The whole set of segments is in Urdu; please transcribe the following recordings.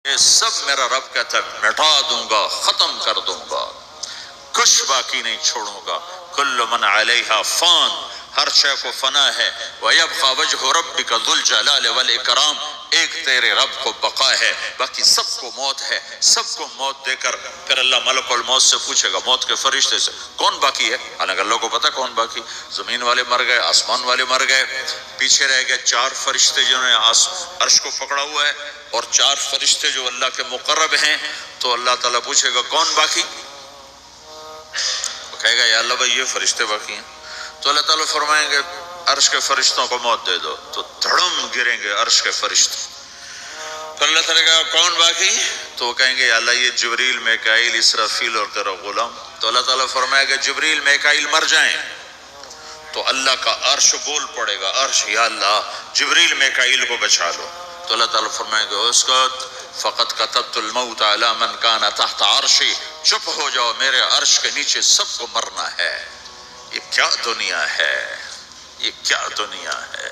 یہ سب میرا رب کہتا ہے مٹا دوں گا، ختم کر دوں گا، کچھ باقی نہیں چھوڑوں گا۔ کل من علیہا فان، ہر شے کو فنا ہے۔ وَيَبْقَى وَجْهُ رَبِّكَ ذُو الْجَلَالِ وَالْإِكْرَامِ، ایک تیرے رب کو بقا ہے، باقی سب کو موت ہے۔ سب کو موت دے کر پھر اللہ ملک الموت سے پوچھے گا، موت کے فرشتے سے، کون باقی ہے؟ حالانکہ اللہ کو پتا کون باقی، زمین والے مر گئے، آسمان والے مر گئے، پیچھے رہ گئے 4 فرشتے جنہوں نے عرش کو پکڑا ہوا ہے، اور 4 فرشتے جو اللہ کے مقرب ہیں۔ تو اللہ تعالیٰ پوچھے گا کون باقی؟ وہ کہے گا یا اللہ بھائی یہ فرشتے باقی ہیں۔ تو اللہ تعالیٰ فرمائیں گے عرش کے فرشتوں کو موت دے دو، تو دھڑم گریں گے عرش کے فرشتے۔ تو اللہ تعالیٰ کہا کون باقی؟ تو وہ کہیں گے یا اللہ یہ جبریل، میکائیل، اسرافیل اور تیرا غلام۔ تو اللہ تعالیٰ فرمائے گا جبریل، میکائیل مر جائیں تو اللہ کا عرش بول پڑے گا، عرش یا اللہ جبریل، میکائیل کو بچا لو۔ تو اللہ تعالیٰ فرمائے گا اسکت فقط کتبت الموت علی من کان تحت عرشی، چپ ہو جاؤ، میرے عرش کے نیچے سب کو مرنا ہے۔ یہ کیا دنیا ہے، یہ کیا دنیا ہے؟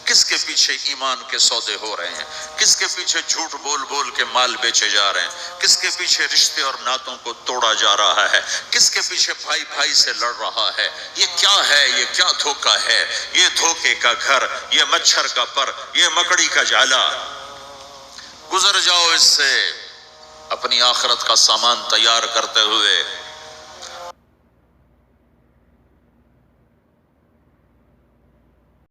کس کے پیچھے ایمان کے سودے ہو رہے ہیں؟ کس کے پیچھے جھوٹ بول بول کے مال بیچے جا رہے ہیں؟ کس کے پیچھے رشتے اور ناتوں کو توڑا جا رہا ہے؟ کس کے پیچھے بھائی بھائی سے لڑ رہا ہے؟ یہ کیا ہے؟ یہ کیا دھوکہ ہے؟ یہ دھوکے کا گھر، یہ مچھر کا پر، یہ مکڑی کا جالا۔ گزر جاؤ اس سے اپنی آخرت کا سامان تیار کرتے ہوئے۔